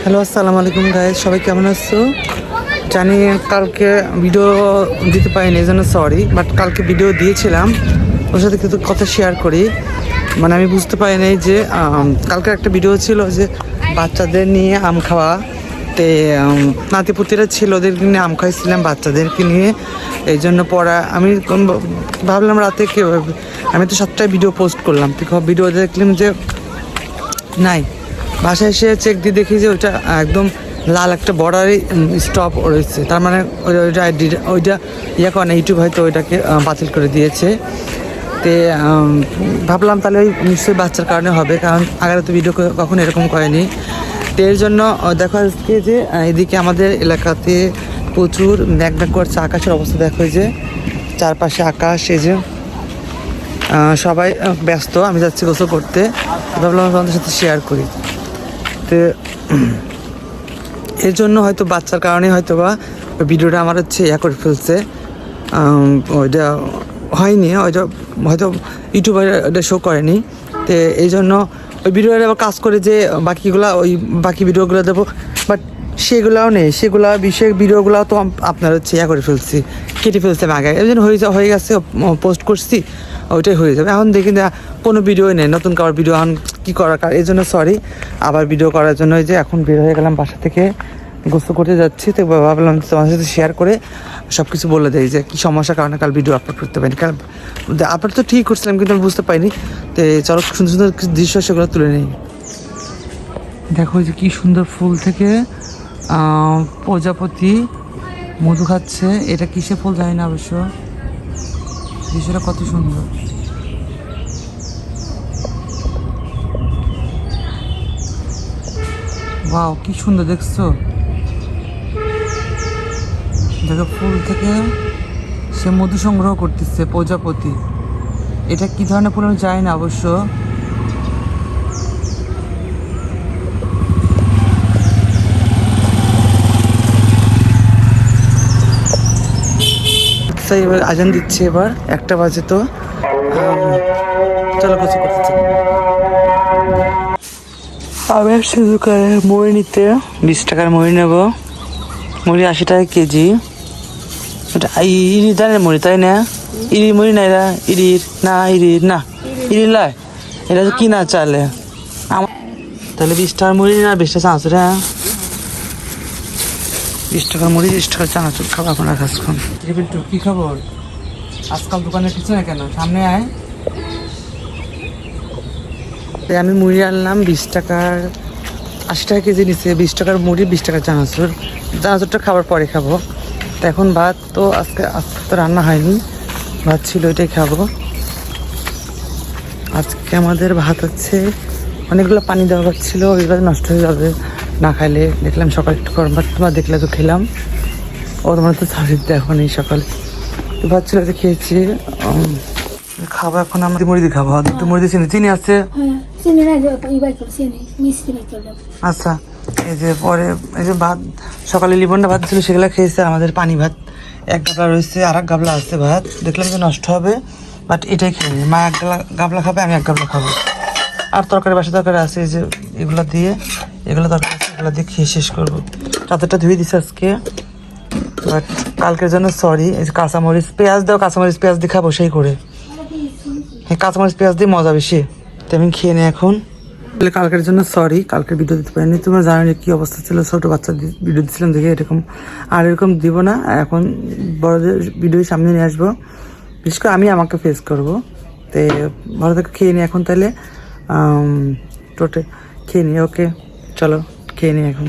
Hello, আসসালামু আলাইকুম guys, সবাই কেমন আছো? জানি কালকে ভিডিও দিতে পারিনি, এই জন্য সরি, বাট কালকে ভিডিও দিয়েছিলাম, ওর সাথে কিছু কথা শেয়ার করি। মানে আমি বুঝতে পারিনি যে কালকে একটা ভিডিও ছিল যে বাচ্চাদের নিয়ে আম খাওয়া, তে নাতিপুতিরা ছিল, ওদেরকে নিয়ে আম খাইছিলাম বাচ্চাদেরকে নিয়ে। এই জন্য পড়া আমি ভাবলাম রাতে আমি তো 7টায় ভিডিও পোস্ট করলাম, ভিডিও দেখলাম যে নাই, বাসায় এসে চেক দিয়ে দেখি যে ওইটা একদম লাল একটা বর্ডারে স্টপ রয়েছে, তার মানে ওইটা করে না, ইউটিউব হয়তো ওইটাকে বাতিল করে দিয়েছে। তে ভাবলাম তাহলে ওই নিশ্চয়ই বাচ্চার কারণে হবে, কারণ আগে তো ভিডিও কখনো এরকম করেনি। তো এর জন্য দেখা যাচ্ছে যে এদিকে আমাদের এলাকাতে প্রচুর ম্যাঘ করছে, আকাশের অবস্থা দেখো, যে চারপাশে আকাশ, এই যে সবাই ব্যস্ত, আমি যাচ্ছি গোসল করতে, ভাবলাম তোমাদের সাথে শেয়ার করি। তো এর জন্য হয়তো বাচ্চার কারণে হয়তো বা ভিডিওটা আমার হচ্ছে করে ফেলছে, ওইটা হয়নি, ওইটা হয়তো ইউটিউবে ওটা শো করেনি। তো এই জন্য ওই ভিডিওটা আবার কাজ করে যে বাকি ভিডিওগুলো দেবো, বাট সেগুলোও নেই, ভিডিওগুলো তো আপনার হচ্ছে করে ফেলছি, কেটে ফেলছি আমি আগে, এই জন্য হয়ে গেছে, পোস্ট করছি, ওইটাই হয়ে যাবে। এখন দেখি না কোনো ভিডিওই নেই, নতুন কারোর ভিডিও এখন কী করার, এই জন্য সরি। আবার ভিডিও করার জন্য যে এখন বের হয়ে গেলাম বাসা থেকে, গোসল করতে যাচ্ছি, তো ভাবলাম তোমার সাথে শেয়ার করে সব কিছু বলে দেয় যে কী সমস্যার কারণে কাল ভিডিও আপলোড করতে পারিনি। কারণ আপলোড তো ঠিক করছিলাম, কিন্তু আমি বুঝতে পারিনি। তো চলো সুন্দর সুন্দর দৃশ্য সেগুলো তুলে নিই। দেখো যে কী সুন্দর ফুল থেকে প্রজাপতি মধু খাচ্ছে, এটা কিসে ফুল জানি না অবশ্য, দৃশ্যটা কত সুন্দর। ওয়াও, কি সুন্দর দেখছো, দেখো ফুল থেকে সে মধু সংগ্রহ করতেছে প্রজাপতি। এটা কি ধরনের ফুল আমি জানি না অবশ্য। এবার আজান দিচ্ছে, এবার 1টা বাজে, তো চলো কিছু করতে। আমি আসছি দোকানে মুড়ি নিতে, 20 টাকার মুড়ি নেবো, মুড়ি 80 টাকা কেজি। ওটা ইরি দানের মুড়ি তাই না? ইরি মুড়ি না, এরা ইরির না ইরি লয়, এটা তো কিনা চালে। তাহলে 20 টাকার মুড়ি না, 20 টাকা চানাচুর, হ্যাঁ 20 টাকার মুড়ি, 20 টাকার চানাচুর খাবো এখন। আর খাসখন কি খবর আজকাল দোকানের পিছনে কেন, সামনে আয়। আমি মুড়ি আনলাম 20 টাকার, 80 টাকা কেজি নিচ্ছে, 20 টাকার মুড়ি, 20 টাকার চানাচুরটা খাবার পরে খাবো। তো এখন ভাত তো আজকে তো রান্না হয়নি, ভাত ছিল, ওইটাই খাবো আজকে। আমাদের ভাত হচ্ছে, অনেকগুলো পানি দেওয়া ছিল, ওইগুলো নষ্ট হয়ে যাবে না খাইলে। দেখলাম সকালে একটু গরম ভাত, তোমার দেখলে তো খেলাম, ও তোমার তো সার্ভিস দেখো নেই, সকালে ভাত ছিল যে খেয়েছি। খাবো এখন আমরা মুড়ি দিয়ে খাবো, দুটো মুড়ি দিয়ে চিনি আছে। আচ্ছা, এই যে পরে এই যে ভাত সকালে লিবনটা ভাত ছিল, সেগুলো খেয়েছে। আমাদের পানি ভাত 1 গাবলা রয়েছে, আর 1 গাবলা আছে ভাত, দেখলাম যে নষ্ট হবে, বাট এটাই খেয়ে নিই। মা 1 গাবলা খাবে, আমি 1 গাবলা খাবো। আর তরকারি, বাসা তরকারি আছে, এই যে এগুলো তরকারি আছে, এগুলো দিয়ে খেয়ে শেষ করবো। রাতেরটা ধুয়ে দিচ্ছে আজকে, বাট কালকের জন্য সরি। এই যে কাঁচামরিচ পেঁয়াজ দাও, কাঁচামরিচ পেঁয়াজ দিয়ে খাবো সেই করে, হ্যাঁ কাঁচামরিচ পেঁয়াজ দিয়ে মজা বেশি। তো আমি খেয়ে নিই এখন। কালকের জন্য সরি, কালকে ভিডিও দিতে পারিনি। তোমরা জানো যে কী অবস্থা ছিল, ছোটো বাচ্চা ভিডিও দিচ্ছিলাম দেখে, এরকম আর এরকম দিব না। এখন বড়দের ভিডিও সামনে নিয়ে আসবো, বিশেষ করে আমি আমাকে ফেস করবো। তো বড়দেরকে খেয়ে নিই এখন, তাহলে খেয়ে নিই। ওকে চলো খেয়ে নিই এখন।